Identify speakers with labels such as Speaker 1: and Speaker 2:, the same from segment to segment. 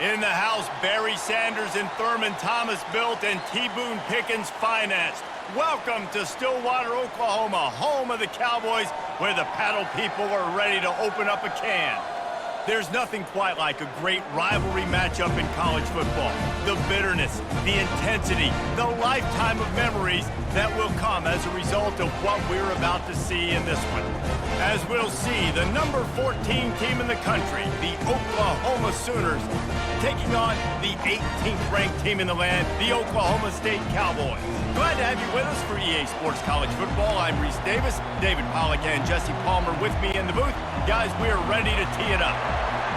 Speaker 1: In the house, Barry Sanders and Thurman Thomas built and T. Boone Pickens financed. Welcome to Stillwater, Oklahoma, home of the Cowboys, where the paddle people are ready to open up a can. There's nothing quite like a great rivalry matchup in college football. The bitterness, the intensity, the lifetime of memories that will come as a result of what we're about to see in this one. As we'll see, the number 14 team in the country, the Oklahoma Sooners, taking on the 18th ranked team in the land, the Oklahoma State Cowboys. Glad to have you with us for EA Sports College Football. I'm Reese Davis, David Pollack and Jesse Palmer with me in the booth. Guys, we are ready to tee it up.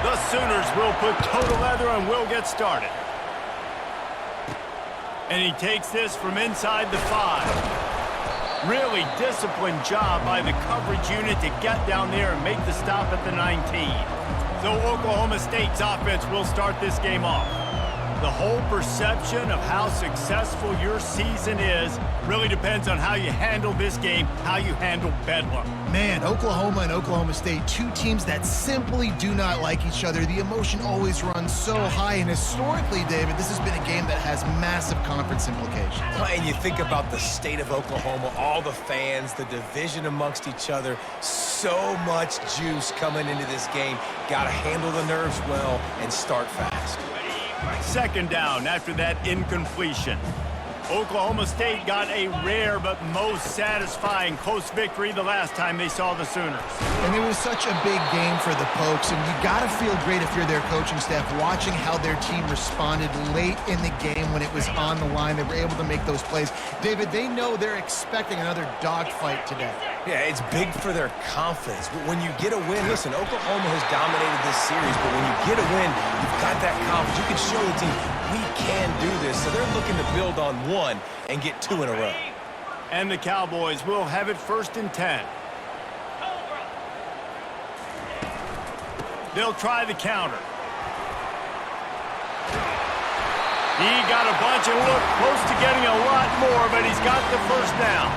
Speaker 1: The Sooners will put toe to leather and we'll get started. And he takes this from inside the 5. Really disciplined job by the coverage unit to get down there and make the stop at the 19. So Oklahoma State's offense will start this game off. The whole perception of how successful your season is really depends on how you handle this game, how you handle Bedlam.
Speaker 2: Man, Oklahoma and Oklahoma State, two teams that simply do not like each other. The emotion always runs so high, and historically, David, this has been a game that has massive conference implications.
Speaker 3: And you think about the state of Oklahoma, all the fans, the division amongst each other, so much juice coming into this game. Got to handle the nerves well and start fast.
Speaker 1: Second down after that incompletion. Oklahoma State got a rare but most satisfying close victory the last time they saw the Sooners.
Speaker 2: And it was such a big game for the Pokes, and you got to feel great if you're their coaching staff watching how their team responded late in the game when it was on the line. They were able to make those plays. David, they know they're expecting another dogfight today.
Speaker 3: Yeah, it's big for their confidence. When you get a win, listen, Oklahoma has dominated this series, but when you get a win, you've got that confidence. You can show the team, we can do this. So they're looking to build on one and get 2 in a row.
Speaker 1: And the Cowboys will have it 1st and 10. They'll try the counter. He got a bunch and looked close to getting a lot more, but he's got the first down.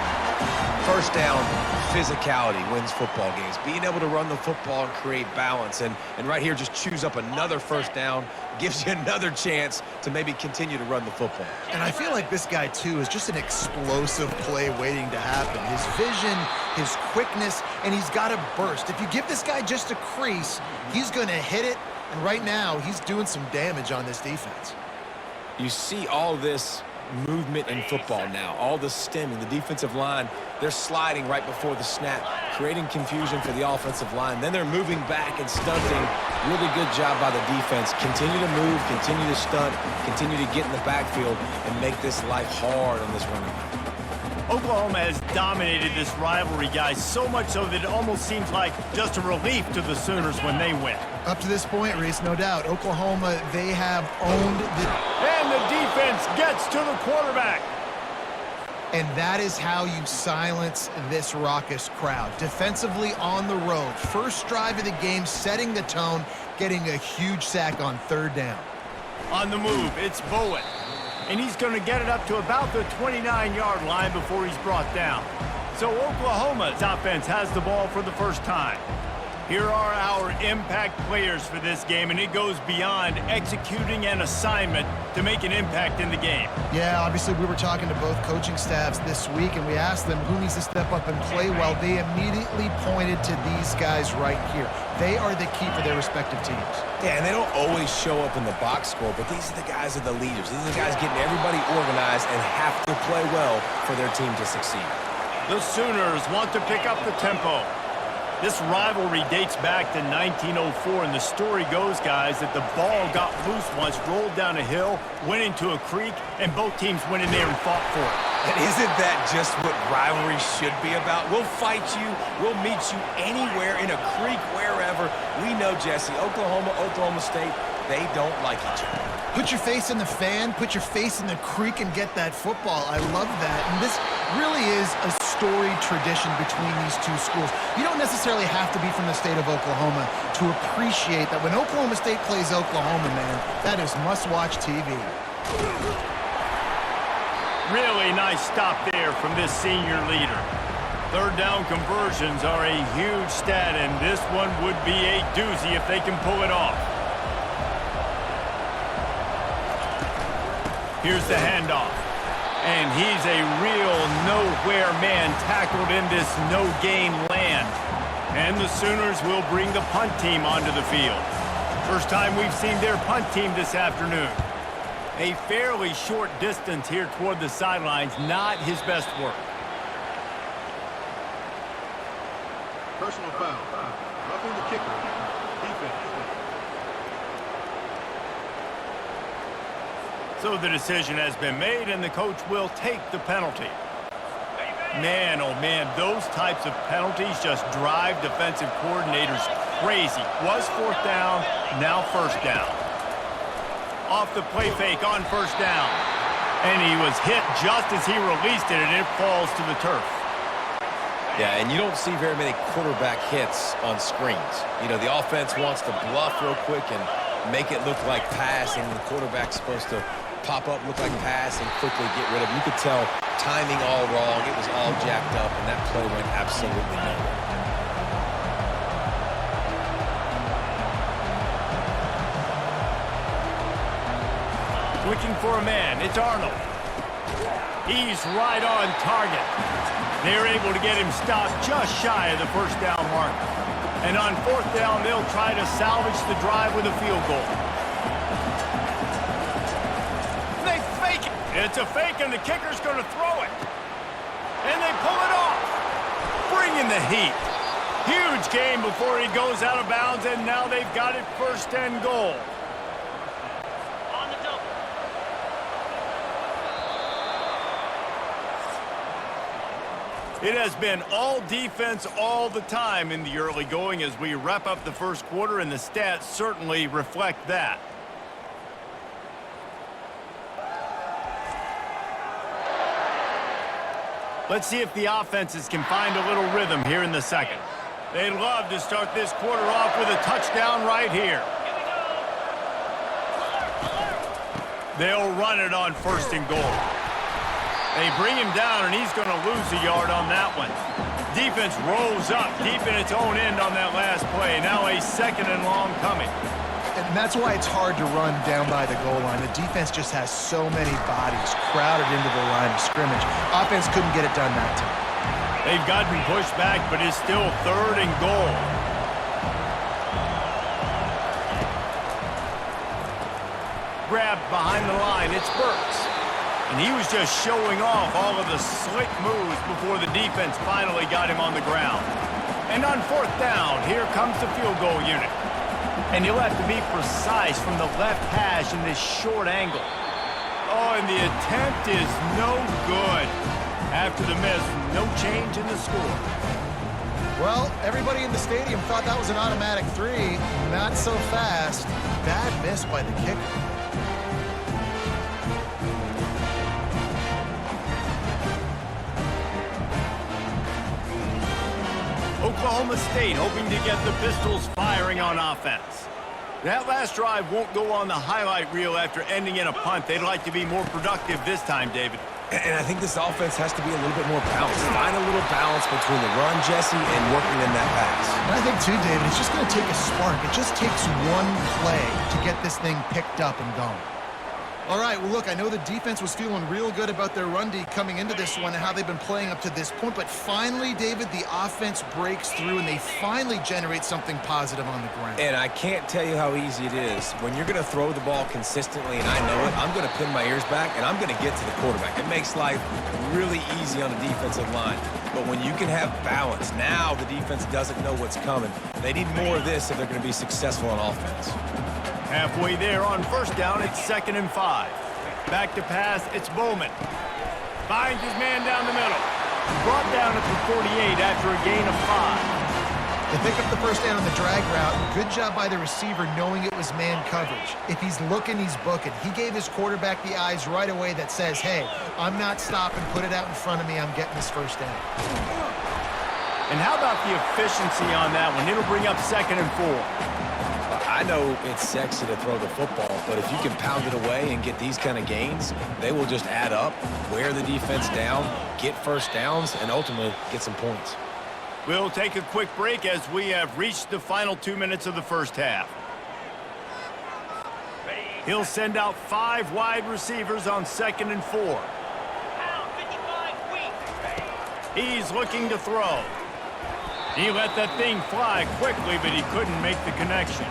Speaker 3: First down, physicality wins football games. Being able to run the football and create balance. And right here, just choose up another first down, gives you another chance to maybe continue to run the football.
Speaker 2: And I feel like this guy, too, is just an explosive play waiting to happen. His vision, his quickness, and he's got a burst. If you give this guy just a crease, he's going to hit it. And right now, he's doing some damage on this defense.
Speaker 3: You see all this movement in football now, all the stemming, the defensive line, they're sliding right before the snap, creating confusion for the offensive line. Then they're moving back and stunting. Really good job by the defense. Continue to move, continue to stunt, continue to get in the backfield and make this life hard on this running back.
Speaker 1: Oklahoma has dominated this rivalry, guys, so much so that it almost seems like just a relief to the Sooners when they win.
Speaker 2: Up to this point, Reese, no doubt, Oklahoma, they have owned the...
Speaker 1: And the defense gets to the quarterback.
Speaker 2: And that is how you silence this raucous crowd. Defensively on the road. First drive of the game, setting the tone, getting a huge sack on 3rd down.
Speaker 1: On the move, it's Bowen. And he's going to get it up to about the 29-yard line before he's brought down. So Oklahoma's offense has the ball for the first time. Here are our impact players for this game, and it goes beyond executing an assignment to make an impact in the game.
Speaker 2: Yeah, obviously we were talking to both coaching staffs this week, and we asked them who needs to step up and play well. They immediately pointed to these guys right here. They are the key for their respective teams.
Speaker 3: Yeah, and they don't always show up in the box score, but these are the guys that are the leaders. These are the guys getting everybody organized and have to play well for their team to succeed.
Speaker 1: The Sooners want to pick up the tempo. This rivalry dates back to 1904, and the story goes, guys, that the ball got loose once, rolled down a hill, went into a creek, and both teams went in there and fought for it.
Speaker 3: And isn't that just what rivalry should be about? We'll fight you, we'll meet you anywhere, in a creek, wherever. We know, Jesse, Oklahoma, Oklahoma State, they don't like each other.
Speaker 2: Put your face in the fan, put your face in the creek, and get that football. I love that. And this really is a storied tradition between these two schools. You don't necessarily have to be from the state of Oklahoma to appreciate that when Oklahoma State plays Oklahoma, man, that is must-watch TV.
Speaker 1: Really nice stop there from this senior leader. 3rd down conversions are a huge stat, and this one would be a doozy if they can pull it off. Here's the handoff. And he's a real nowhere man tackled in this no-gain land. And the Sooners will bring the punt team onto the field. First time we've seen their punt team this afternoon. A fairly short distance here toward the sidelines, not his best work.
Speaker 4: Personal foul. Roughing the kicker. Defense.
Speaker 1: So the decision has been made, and the coach will take the penalty. Man, oh man, those types of penalties just drive defensive coordinators crazy. Was fourth down, now first down. Off the play fake on first down. And he was hit just as he released it, and it falls to the turf.
Speaker 3: Yeah, and you don't see very many quarterback hits on screens. You know, the offense wants to bluff real quick and make it look like pass, and the quarterback's supposed to pop up, look like pass, and quickly get rid of it. You could tell timing all wrong. It was all jacked up, and that play went absolutely nowhere.
Speaker 1: Switching for a man, it's Arnold. He's right on target. They're able to get him stopped just shy of the first down mark. And on fourth down, they'll try to salvage the drive with a field goal. They fake it. It's a fake, and the kicker's going to throw it. And they pull it off. Bringing the heat. Huge game before he goes out of bounds, and now they've got it first and goal. It has been all defense all the time in the early going as we wrap up the first quarter, and the stats certainly reflect that. Let's see if the offenses can find a little rhythm here in the second. They'd love to start this quarter off with a touchdown right here. They'll run it on first and goal. They bring him down, and he's going to lose a yard on that one. Defense rolls up deep in its own end on that last play. Now a second and long coming.
Speaker 2: And that's why it's hard to run down by the goal line. The defense just has so many bodies crowded into the line of scrimmage. Offense couldn't get it done that time.
Speaker 1: They've gotten pushed back, but it's still third and goal. Grabbed behind the line, it's Burks. And he was just showing off all of the slick moves before the defense finally got him on the ground. And on fourth down, here comes the field goal unit. And you'll have to be precise from the left hash in this short angle. Oh, and the attempt is no good. After the miss, no change in the score.
Speaker 2: Well, everybody in the stadium thought that was an automatic 3. Not so fast. Bad miss by the kicker.
Speaker 1: Oklahoma State hoping to get the Pistols firing on offense. That last drive won't go on the highlight reel after ending in a punt. They'd like to be more productive this time, David.
Speaker 3: And I think this offense has to be a little bit more balanced. Find a little balance between the run, Jesse, and working in that pass.
Speaker 2: And I think, too, David, it's just going to take a spark. It just takes one play to get this thing picked up and going. All right, well, look, I know the defense was feeling real good about their run D coming into this one and how they've been playing up to this point, but finally, David, the offense breaks through and they finally generate something positive on the ground.
Speaker 3: And I can't tell you how easy it is. When you're going to throw the ball consistently, and I know it, I'm going to pin my ears back, and I'm going to get to the quarterback. It makes life really easy on the defensive line. But when you can have balance, now the defense doesn't know what's coming. They need more of this if they're going to be successful on offense.
Speaker 1: Halfway there on first down, it's 2nd and 5. Back to pass, it's Bowman. Finds his man down the middle. Brought down at the 48 after a gain of 5.
Speaker 2: They pick up the first down on the drag route. Good job by the receiver knowing it was man coverage. If he's looking, he's booking. He gave his quarterback the eyes right away that says, hey, I'm not stopping, put it out in front of me, I'm getting this first down.
Speaker 1: And how about the efficiency on that one? It'll bring up 2nd and 4.
Speaker 3: I know it's sexy to throw the football, but if you can pound it away and get these kind of gains, they will just add up, wear the defense down, get first downs, and ultimately get some points.
Speaker 1: We'll take a quick break as we have reached the final 2 minutes of the first half. He'll send out 5 wide receivers on 2nd and 4. He's looking to throw. He let that thing fly quickly, but he couldn't make the connection.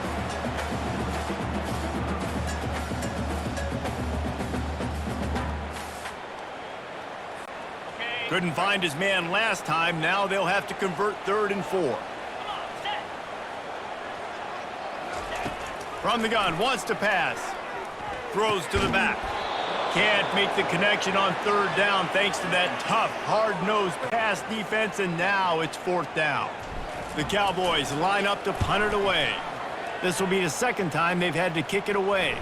Speaker 1: Couldn't find his man last time. Now they'll have to convert 3rd and 4. From the gun, wants to pass. Throws to the back. Can't make the connection on 3rd down thanks to that tough, hard-nosed pass defense, and now it's 4th down. The Cowboys line up to punt it away. This will be the 2nd time they've had to kick it away.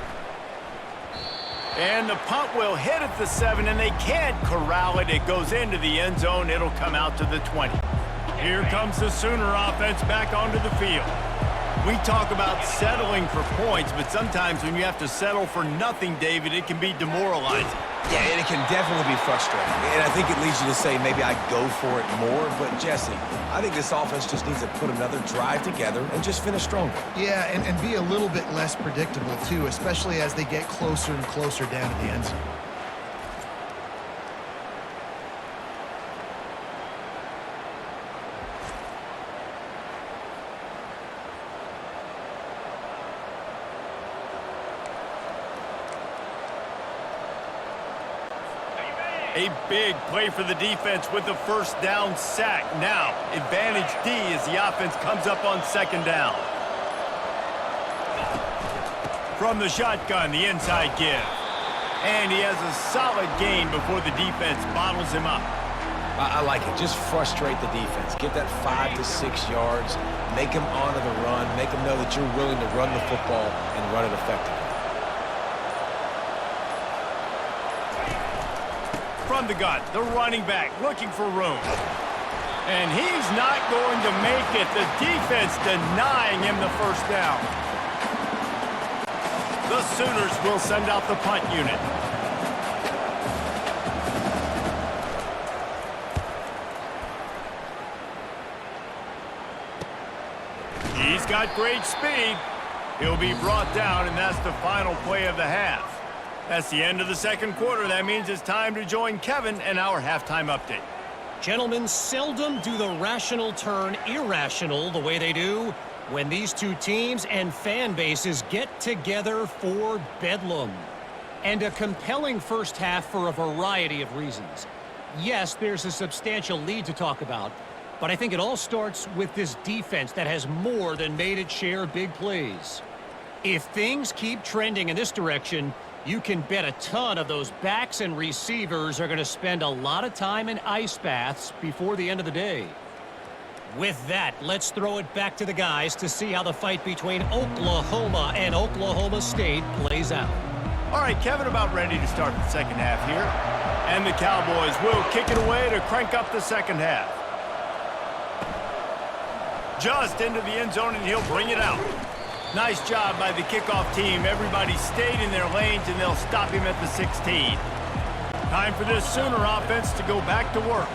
Speaker 1: And the punt will hit at the 7, and they can't corral it. It goes into the end zone. It'll come out to the 20. Here comes the Sooner offense back onto the field. We talk about settling for points, but sometimes when you have to settle for nothing, David, it can be demoralizing.
Speaker 3: Yeah, and it can definitely be frustrating. And I think it leads you to say maybe I go for it more. But, Jesse, I think this offense just needs to put another drive together and just finish stronger.
Speaker 2: Yeah, and be a little bit less predictable, too, especially as they get closer and closer down to the end zone.
Speaker 1: A big play for the defense with the 1st down sack. Now, advantage D as the offense comes up on 2nd down. From the shotgun, the inside give. And he has a solid gain before the defense bottles him up.
Speaker 3: I like it. Just frustrate the defense. Get that 5 to 6 yards. Make them honor the run. Make them know that you're willing to run the football and run it effectively.
Speaker 1: From the gun, the running back looking for room. And he's not going to make it. The defense denying him the 1st down. The Sooners will send out the punt unit. He's got great speed. He'll be brought down, and that's the final play of the half. That's the end of the 2nd quarter. That means it's time to join Kevin and our halftime update.
Speaker 5: Gentlemen, seldom do the rational turn irrational the way they do when these two teams and fan bases get together for bedlam. And a compelling first half for a variety of reasons. Yes, there's a substantial lead to talk about, but I think it all starts with this defense that has more than made its share of big plays. If things keep trending in this direction, you can bet a ton of those backs and receivers are going to spend a lot of time in ice baths before the end of the day. With that, let's throw it back to the guys to see how the fight between Oklahoma and Oklahoma State plays out.
Speaker 1: All right, Kevin, about ready to start the 2nd half here. And the Cowboys will kick it away to crank up the 2nd half. Just into the end zone, and he'll bring it out. Nice job by the kickoff team. Everybody stayed in their lanes, and they'll stop him at the 16. Time for this Sooner offense to go back to work.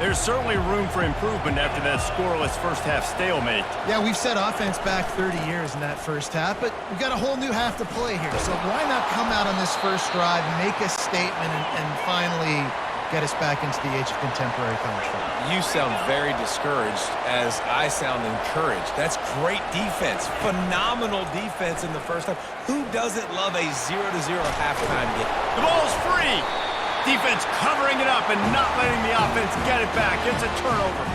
Speaker 1: There's certainly room for improvement after that scoreless first half stalemate.
Speaker 2: Yeah, we've set offense back 30 years in that first half, but we've got a whole new half to play here. So why not come out on this first drive, make a statement, and finally get us back into the age of contemporary college football?
Speaker 3: You sound very discouraged as I sound encouraged. That's great defense. Phenomenal defense in the first half. Who doesn't love a 0-0 halftime game?
Speaker 1: The ball's free. Defense covering it up and not letting the offense get it back. It's a turnover.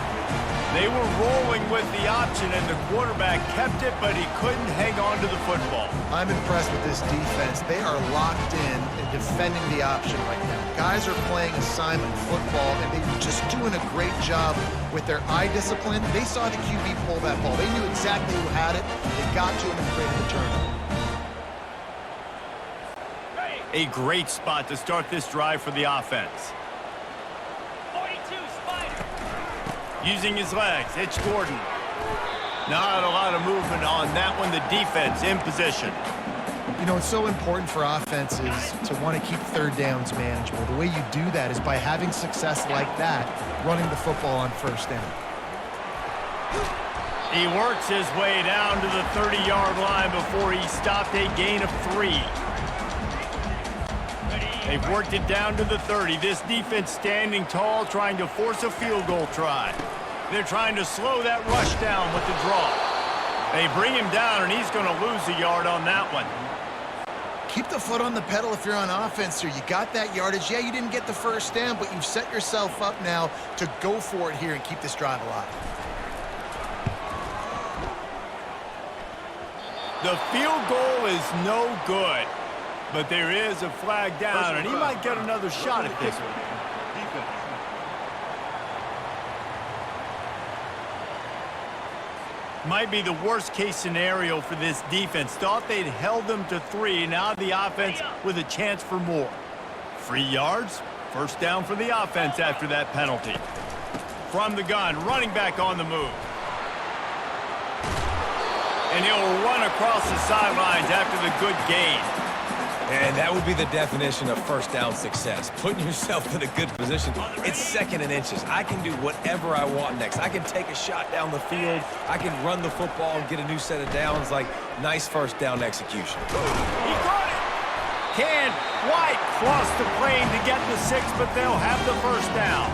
Speaker 1: They were rolling with the option, and the quarterback kept it, but he couldn't hang on to the football.
Speaker 2: I'm impressed with this defense. They are locked in and defending the option right now. Guys are playing assignment football, and they're just doing a great job with their eye discipline. They saw the QB pull that ball. They knew exactly who had it. They got to him and created a turnover.
Speaker 1: A great spot to start this drive for the offense.
Speaker 5: 42 Spider.
Speaker 1: Using his legs, it's Gordon. Not a lot of movement on that one. The defense in position.
Speaker 2: You know, it's so important for offenses to want to keep 3rd downs manageable. The way you do that is by having success like that, running the football on 1st down.
Speaker 1: He works his way down to the 30-yard line before he stopped, a gain of 3. They've worked it down to the 30. This defense standing tall, trying to force a field goal try. They're trying to slow that rush down with the draw. They bring him down, and he's going to lose a yard on that one.
Speaker 2: Keep the foot on the pedal if you're on offense here. You got that yardage. Yeah, you didn't get the first down, but you've set yourself up now to go for it here and keep this drive alive.
Speaker 1: The field goal is no good, but there is a flag down, and he might get another shot at this one. Might be the worst-case scenario for this defense. Thought they'd held them to 3. Now the offense with a chance for more. 3 yards, first down for the offense after that penalty. From the gun, running back on the move. And he'll run across the sidelines after the good gain.
Speaker 3: And that would be the definition of first down success. Putting yourself in a good position. It's 2nd and inches. I can do whatever I want next. I can take a shot down the field. I can run the football and get a new set of downs. Like, nice first down execution.
Speaker 1: He got it! Can White cross the plane to get the 6, but they'll have the first down.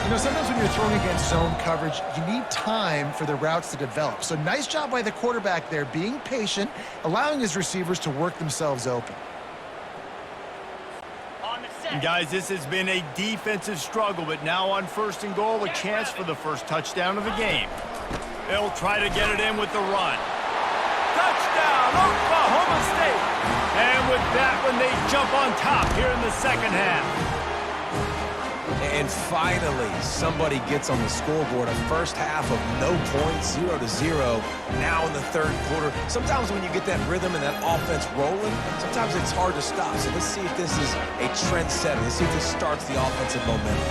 Speaker 2: You know, sometimes when you're throwing against zone coverage, you need time for the routes to develop. So nice job by the quarterback there, being patient, allowing his receivers to work themselves open.
Speaker 1: Guys, this has been a defensive struggle, but now on 1st and goal, a chance for the first touchdown of the game. They'll try to get it in with the run. Touchdown, Oklahoma State! And with that one, they jump on top here in the 2nd half.
Speaker 3: And finally, somebody gets on the scoreboard. A first half of no points, 0-0. Now in the 3rd quarter. Sometimes when you get that rhythm and that offense rolling, sometimes it's hard to stop. So let's see if this is a trend setter. Let's see if this starts the offensive momentum.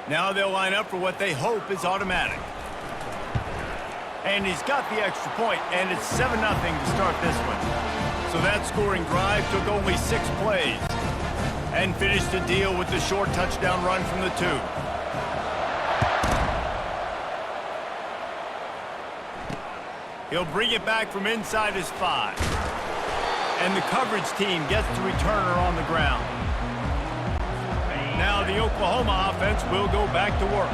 Speaker 1: Now they'll line up for what they hope is automatic. And he's got the extra point, and it's 7-0 to start this one. So that scoring drive took only 6 plays and finished the deal with the short touchdown run from the 2. He'll bring it back from inside his 5. And the coverage team gets the returner on the ground. Now the Oklahoma offense will go back to work.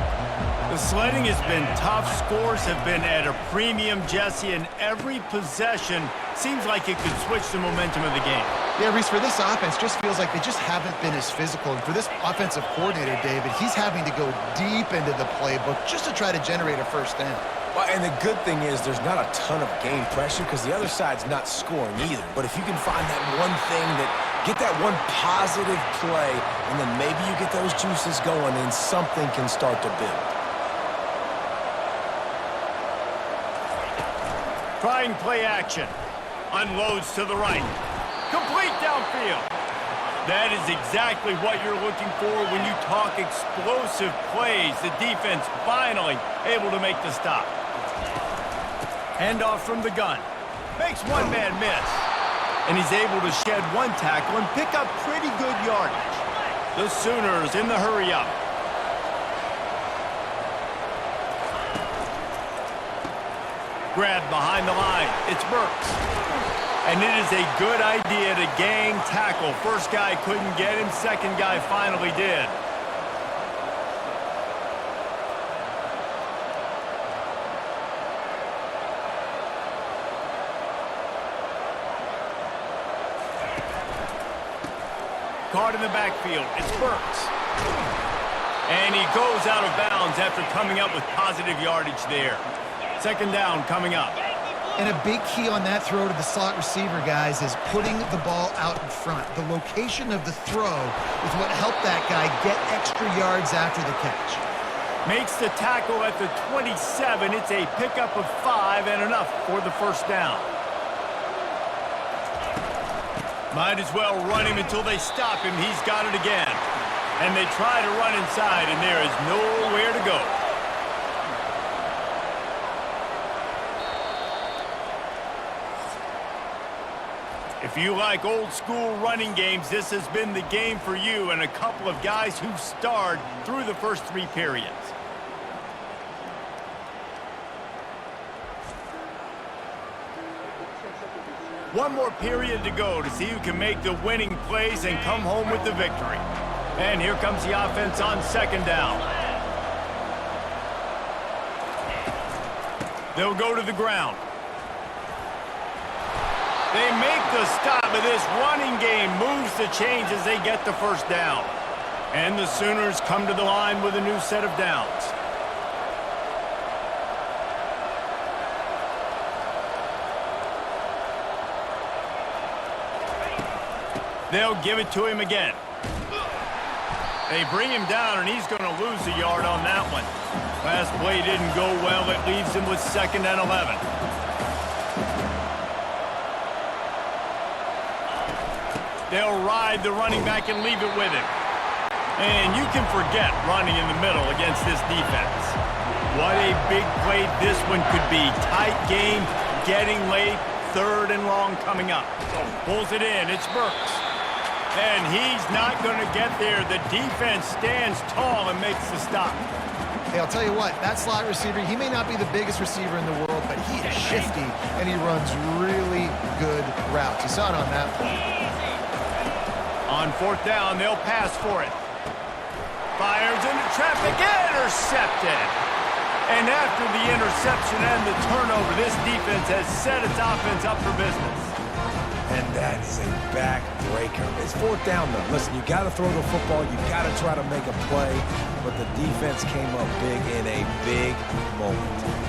Speaker 1: The sledding has been tough. Scores have been at a premium, Jesse, and every possession seems like it could switch the momentum of the game.
Speaker 2: Yeah, Reese, for this offense, just feels like they just haven't been as physical. And for this offensive coordinator, David, he's having to go deep into the playbook just to try to generate a first down.
Speaker 3: Well, and the good thing is there's not a ton of game pressure because the other side's not scoring either. But if you can find that one thing get that one positive play, and then maybe you get those juices going and something can start to build.
Speaker 1: Trying play action. Unloads to the right. Complete downfield. That is exactly what you're looking for when you talk explosive plays. The defense finally able to make the stop. Handoff from the gun. Makes one man miss. And he's able to shed 1 tackle and pick up pretty good yardage. The Sooners in the hurry-up. Grab behind the line. It's Burks. And it is a good idea to gang tackle. First guy couldn't get him. Second guy finally did. Caught in the backfield. It's Burks. And he goes out of bounds after coming up with positive yardage there. 2nd down coming up.
Speaker 2: And a big key on that throw to the slot receiver, guys, is putting the ball out in front. The location of the throw is what helped that guy get extra yards after the catch.
Speaker 1: Makes the tackle at the 27. It's a pickup of 5 and enough for the first down. Might as well run him until they stop him. He's got it again. And they try to run inside, and there is nowhere to go. If you like old-school running games, this has been the game for you and a couple of guys who've starred through the first 3 periods. One more period to go to see who can make the winning plays and come home with the victory. And here comes the offense on second down. They'll go to the ground. They make the stop, but this running game moves the chains as they get the first down. And the Sooners come to the line with a new set of downs. They'll give it to him again. They bring him down, and he's going to lose a yard on that one. Last play didn't go well. It leaves him with 2nd and 11. They'll ride the running back and leave it with him. And you can forget running in the middle against this defense. What a big play this one could be. Tight game, getting late, 3rd and long coming up. Pulls it in. It's Burks. And he's not going to get there. The defense stands tall and makes the stop.
Speaker 2: Hey, I'll tell you what, that slot receiver, he may not be the biggest receiver in the world, but he is shifty, and he runs really good routes. You saw it on that play.
Speaker 1: On 4th down, they'll pass for it. Fires into traffic, intercepted. And after the interception and the turnover, this defense has set its offense up for business.
Speaker 3: And that is a backbreaker. It's 4th down, though. Listen, you got to throw the football. You got to try to make a play. But the defense came up big in a big moment.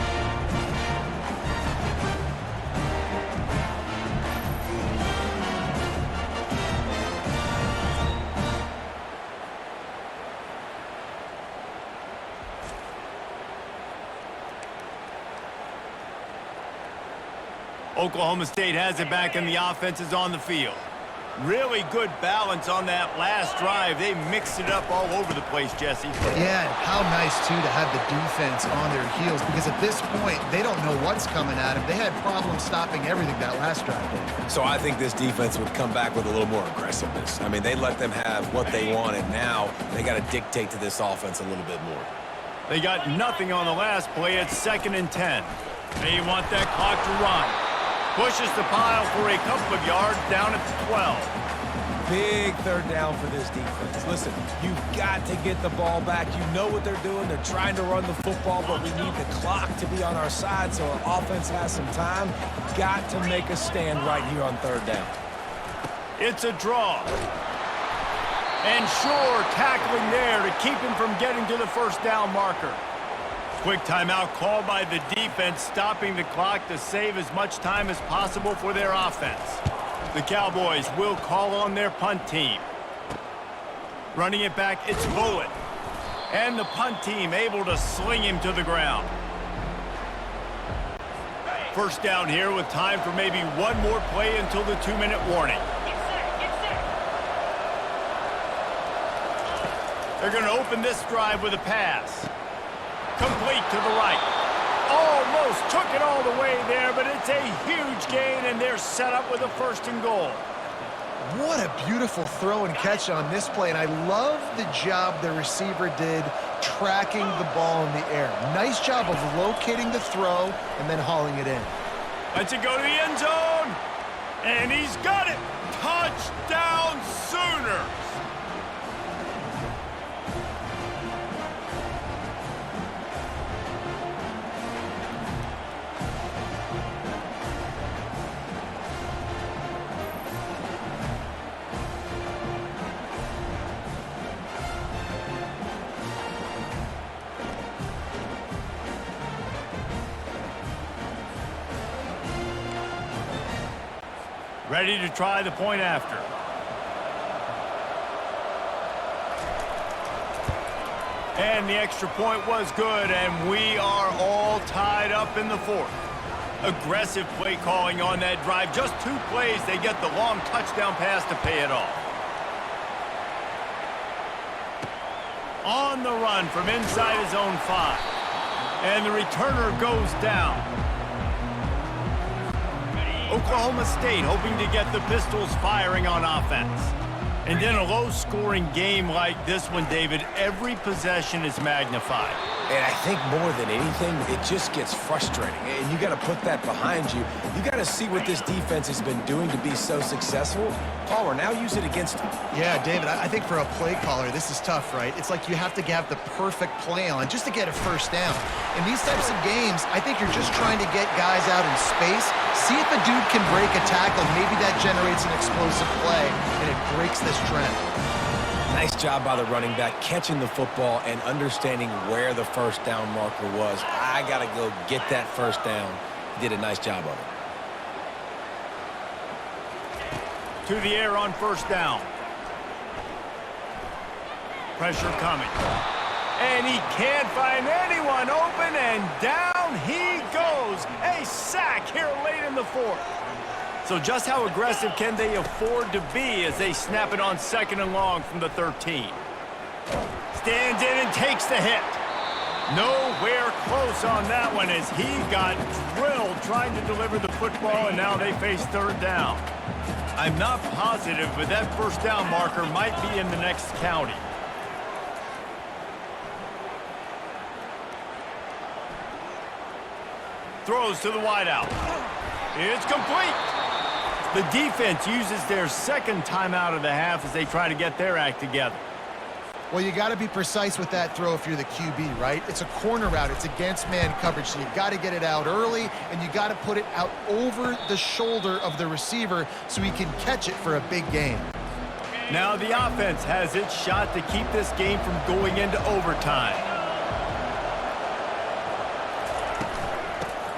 Speaker 1: Oklahoma State has it back, and the offense is on the field. Really good balance on that last drive. They mixed it up all over the place, Jesse.
Speaker 2: Yeah, how nice, too, to have the defense on their heels, because at this point, they don't know what's coming at them. They had problems stopping everything that last drive.
Speaker 3: So I think this defense would come back with a little more aggressiveness. I mean, they let them have what they wanted. Now they got to dictate to this offense a little bit more.
Speaker 1: They got nothing on the last play. It's 2nd and 10. They want that clock to run. Pushes the pile for a couple of yards down at the 12.
Speaker 3: Big 3rd down for this defense. Listen, you've got to get the ball back. You know what they're doing. They're trying to run the football, but we need the clock to be on our side so our offense has some time. Got to make a stand right here on 3rd down.
Speaker 1: It's a draw. And sure, tackling there to keep him from getting to the 1st down marker. Quick timeout called by the defense, stopping the clock to save as much time as possible for their offense. The Cowboys will call on their punt team. Running it back, it's Bullet. And the punt team able to sling him to the ground. 1st down here with time for maybe one more play until the 2-minute warning. They're going to open this drive with a pass. Complete to the right. Almost took it all the way there, but it's a huge gain, and they're set up with a 1st and goal.
Speaker 2: What a beautiful throw and catch on this play, and I love the job the receiver did tracking the ball in the air. Nice job of locating the throw and then hauling it in.
Speaker 1: Lets it go to the end zone, and he's got it. Touchdown, Sooners! Ready to try the point after. And the extra point was good, and we are all tied up in the 4th. Aggressive play calling on that drive. Just 2 plays, they get the long touchdown pass to pay it off. On the run from inside his own 5. And the returner goes down. Oklahoma State hoping to get the Pistols firing on offense. And in a low-scoring game like this one, David, every possession is magnified.
Speaker 3: And I think more than anything, it just gets frustrating. And you got to put that behind you. You got to see what this defense has been doing to be so successful. Palmer, now use it against them.
Speaker 2: Yeah, David, I think for a play caller, this is tough, right? It's like you have to have the perfect play on just to get a first down. In these types of games, I think you're just trying to get guys out in space, see if a dude can break a tackle. Maybe that generates an explosive play, and it breaks this trend.
Speaker 3: Nice job by the running back, catching the football and understanding where the first down marker was. I got to go get that first down. He did a nice job of it.
Speaker 1: To the air on first down. Pressure coming. And he can't find anyone open, and down he goes. A sack here late in the fourth. So just how aggressive can they afford to be as they snap it on 2nd and long from the 13? Stands in and takes the hit. Nowhere close on that one as he got drilled trying to deliver the football, and now they face 3rd down. I'm not positive, but that first down marker might be in the next county. Throws to the wideout. It's complete. The defense uses their 2nd timeout of the half as they try to get their act together.
Speaker 2: Well, you got to be precise with that throw if you're the QB, right? It's a corner route. It's against man coverage, so you got to get it out early, and you got to put it out over the shoulder of the receiver so he can catch it for a big gain.
Speaker 1: Now the offense has its shot to keep this game from going into overtime.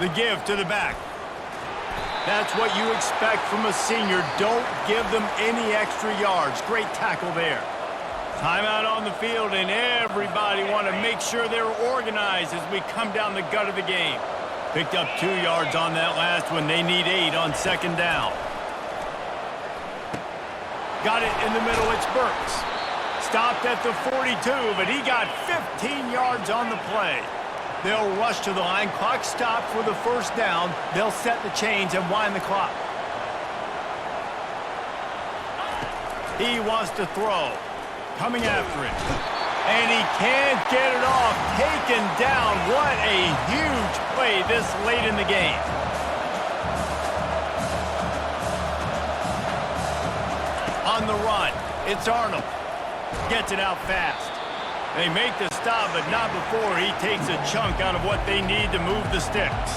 Speaker 1: The give to the back. That's what you expect from a senior. Don't give them any extra yards. Great tackle there. Timeout on the field, and everybody want to make sure they're organized as we come down the gut of the game. Picked up 2 yards on that last one. They need 8 on 2nd down. Got it in the middle. It's Burks. Stopped at the 42, but he got 15 yards on the play. They'll rush to the line. Clock stopped for the first down. They'll set the chains and wind the clock. He wants to throw. Coming after it. And he can't get it off. Taken down. What a huge play this late in the game. On the run, it's Arnold. Gets it out fast. They make the stop, but not before he takes a chunk out of what they need to move the sticks.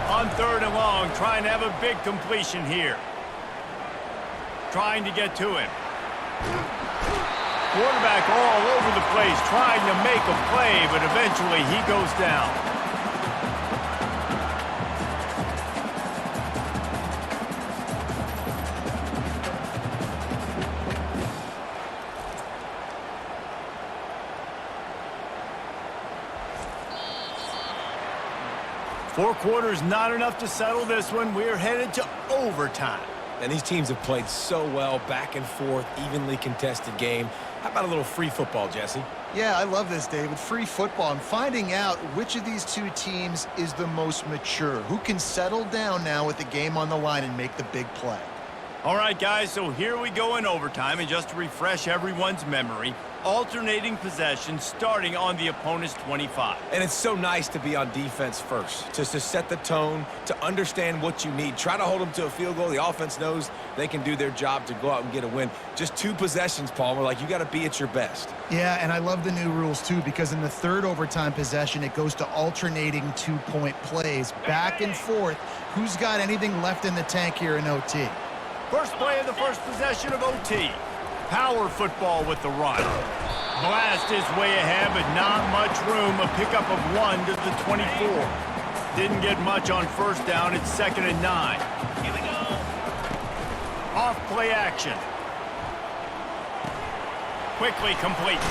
Speaker 1: On 3rd and long, trying to have a big completion here. Trying to get to him. Quarterback all over the place, trying to make a play, but eventually he goes down. Four quarters not enough to settle this one. We're headed to overtime.
Speaker 3: And these teams have played so well, back and forth, evenly contested game. How about a little free football, Jesse?
Speaker 2: Yeah, I love this, David. Free football. I'm finding out which of these two teams is the most mature, who can settle down now with the game on the line and make the big play.
Speaker 1: All right, guys, so here we go in overtime, and just to refresh everyone's memory, alternating possession starting on the opponent's 25.
Speaker 3: And it's so nice to be on defense first, just to set the tone, to understand what you need. Try to hold them to a field goal. The offense knows they can do their job to go out and get a win. Just 2 possessions, Palmer. Like, you got to be at your best.
Speaker 2: Yeah, and I love the new rules, too, because in the 3rd overtime possession, it goes to alternating 2-point plays, back and forth. Who's got anything left in the tank here in OT?
Speaker 1: First play of the first possession of OT. Power football with the run. Blast is way ahead, but not much room. A pickup of 1 to the 24. Didn't get much on first down. It's 2nd and 9. Here we go. Off play action. Quickly complete.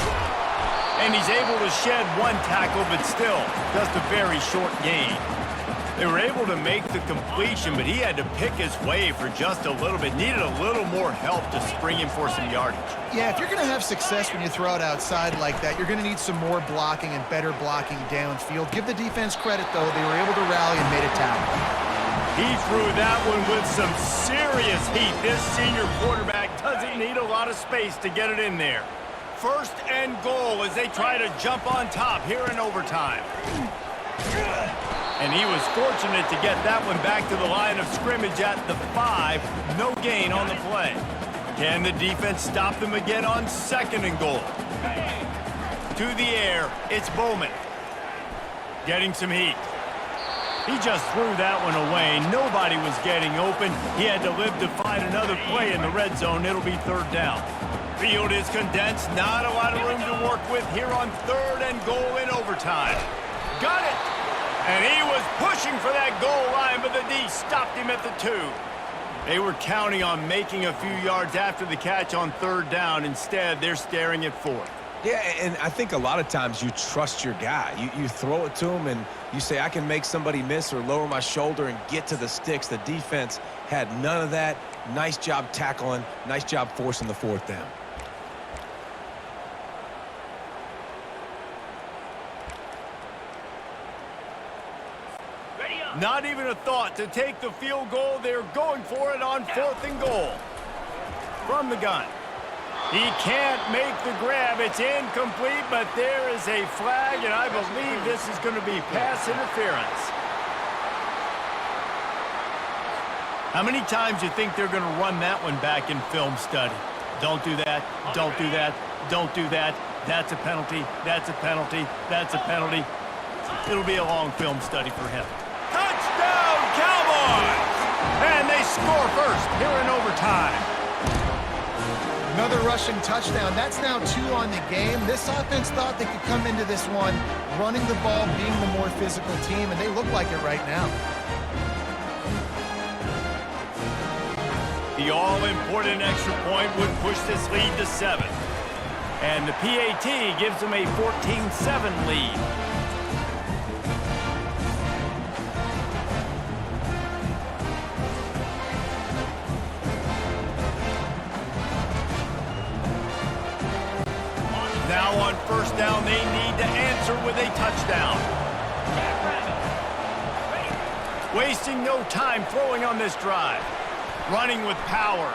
Speaker 1: And he's able to shed 1 tackle, but still just a very short gain. They were able to make the completion, but he had to pick his way for just a little bit. Needed a little more help to spring him for some yardage.
Speaker 2: Yeah, if you're going to have success when you throw it outside like that, you're going to need some more blocking and better blocking downfield. Give the defense credit, though. They were able to rally and made a tackle.
Speaker 1: He threw that one with some serious heat. This senior quarterback doesn't need a lot of space to get it in there. First and goal as they try to jump on top here in overtime. And he was fortunate to get that one back to the line of scrimmage at the 5. No gain on the play. Can the defense stop them again on second and goal? To the air, it's Bowman. Getting some heat. He just threw that one away. Nobody was getting open. He had to live to find another play in the red zone. It'll be third down. Field is condensed. Not a lot of room to work with here on third and goal in overtime. Got it! And he was pushing for that goal line, but the D stopped him at the 2. They were counting on making a few yards after the catch on third down. Instead, they're staring at fourth.
Speaker 3: Yeah, and I think a lot of times you trust your guy. You throw it to him and you say, I can make somebody miss or lower my shoulder and get to the sticks. The defense had none of that. Nice job tackling. Nice job forcing the fourth down.
Speaker 1: Not even a thought to take the field goal. They're going for it on fourth and goal. From the gun. He can't make the grab. It's incomplete, but there is a flag, and I believe this is going to be pass interference. How many times do you think they're going to run that one back in film study? Don't do that. Don't do that. Don't do that. That's a penalty. That's a penalty. That's a penalty. It'll be a long film study for him. Touchdown, Cowboys! And they score first here in overtime.
Speaker 2: Another rushing touchdown. That's now 2 on the game. This offense thought they could come into this one running the ball, being the more physical team, and they look like it right now.
Speaker 1: The all-important extra point would push this lead to 7. And the PAT gives them a 14-7 lead. Now on first down, they need to answer with a touchdown. Wasting no time throwing on this drive. Running with power.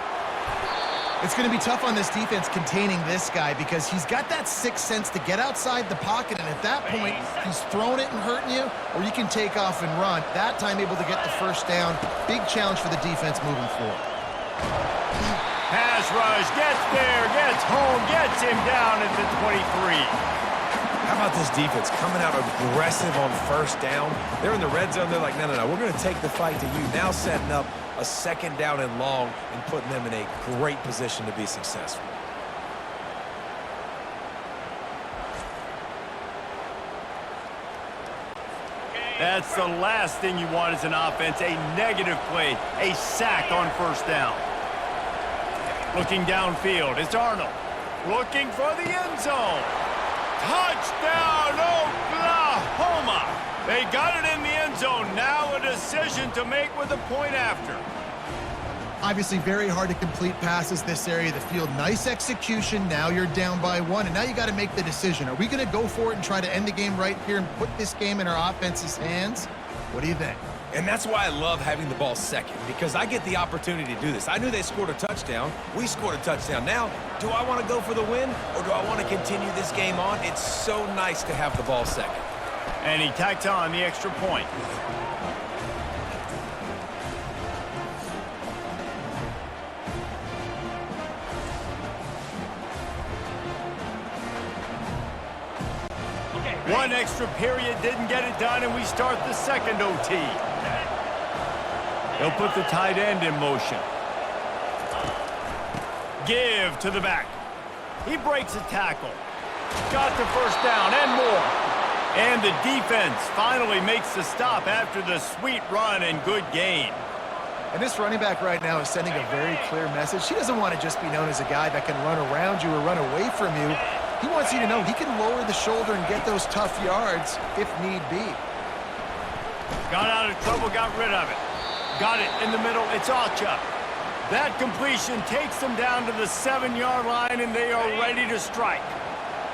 Speaker 2: It's going to be tough on this defense containing this guy because he's got that sixth sense to get outside the pocket, and at that point, he's throwing it and hurting you, or you can take off and run. That time able to get the first down. Big challenge for the defense moving forward.
Speaker 1: Pass rush, gets there, gets home, gets him down at the 23.
Speaker 3: How about this defense coming out aggressive on first down? They're in the red zone. They're like, no, we're going to take the fight to you. Now setting up a second down and long and putting them in a great position to be successful.
Speaker 1: That's the last thing you want as an offense, a negative play, a sack on first down. Looking downfield, it's Arnold. Looking for the end zone. Touchdown, Oklahoma! They got it in the end zone. Now a decision to make with a point after.
Speaker 2: Obviously very hard to complete passes this area of the field. Nice execution. Now you're down by 1, and now you got to make the decision. Are we going to go for it and try to end the game right here and put this game in our offense's hands? What do you think?
Speaker 3: And that's why I love having the ball second, because I get the opportunity to do this. I knew they scored a touchdown. We scored a touchdown. Now, do I want to go for the win, or do I want to continue this game on? It's so nice to have the ball second.
Speaker 1: And he tacks on the extra point. One extra period didn't get it done, and we start the second OT. They'll put the tight end in motion. Give to the back. He breaks a tackle. Got the first down and more. And the defense finally makes the stop after the sweet run and good gain.
Speaker 2: And this running back right now is sending a very clear message. He doesn't want to just be known as a guy that can run around you or run away from you. He wants you to know he can lower the shoulder and get those tough yards if need be.
Speaker 1: Got out of trouble, got rid of it. Got it in the middle, it's Alcantara. That completion takes them down to the 7-yard line, and they are ready to strike.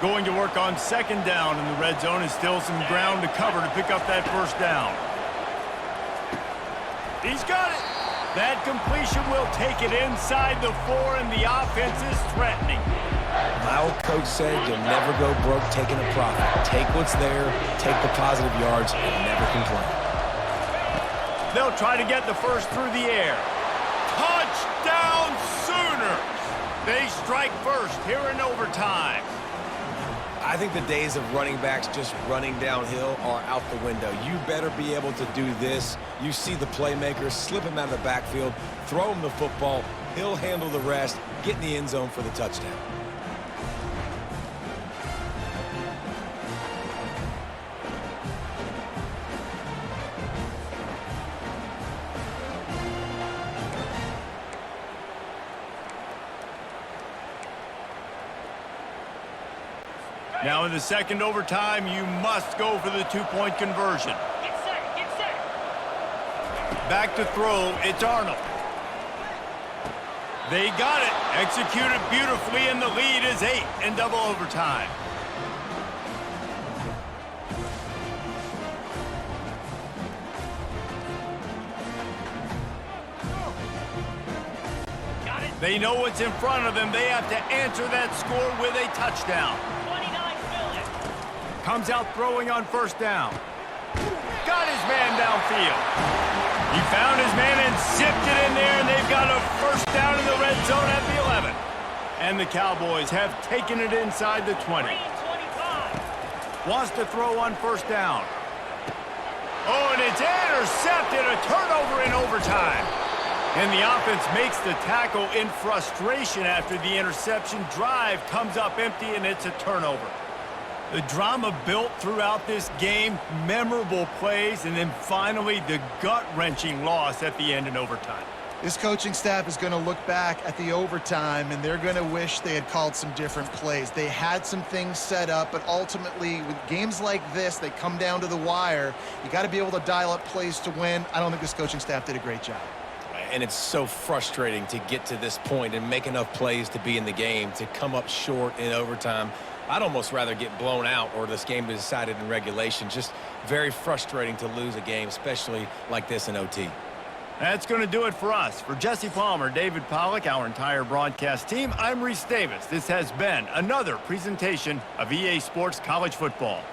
Speaker 1: Going to work on second down in the red zone, and still some ground to cover to pick up that first down. He's got it. That completion will take it inside the 4, and the offense is threatening.
Speaker 3: My old coach said you'll never go broke taking a profit. Take what's there, take the positive yards, and never complain.
Speaker 1: They'll try to get the first through the air. Touchdown Sooners! They strike first here in overtime.
Speaker 3: I think the days of running backs just running downhill are out the window. You better be able to do this. You see the playmakers, slip him out of the backfield, throw him the football, he'll handle the rest, get in the end zone for the touchdown.
Speaker 1: Now in the second overtime, you must go for the two-point conversion.
Speaker 6: Get set.
Speaker 1: Back to throw, it's Arnold. They got it, executed beautifully, and the lead is 8 in double overtime.
Speaker 6: Got it.
Speaker 1: They know what's in front of them. They have to answer that score with a touchdown.
Speaker 6: 29 fill it.
Speaker 1: Comes out throwing on first down. Got his man downfield. He found his man and zipped it in there, and they've got a first down in the red zone at the 11. And the Cowboys have taken it inside the 20.
Speaker 6: 25.
Speaker 1: Wants to throw on first down. Oh, and it's intercepted. A turnover in overtime. And the offense makes the tackle in frustration after the interception. Drive comes up empty, and it's a turnover. The drama built throughout this game, memorable plays, and then finally the gut-wrenching loss at the end in overtime.
Speaker 2: This coaching staff is going to look back at the overtime, and they're going to wish they had called some different plays. They had some things set up, but ultimately, with games like this, they come down to the wire. You got to be able to dial up plays to win. I don't think this coaching staff did a great job.
Speaker 3: And it's so frustrating to get to this point and make enough plays to be in the game, to come up short in overtime. I'd almost rather get blown out or this game be decided in regulation. Just very frustrating to lose a game, especially like this in OT.
Speaker 1: That's going to do it for us. For Jesse Palmer, David Pollack, our entire broadcast team, I'm Reese Davis. This has been another presentation of EA Sports College Football.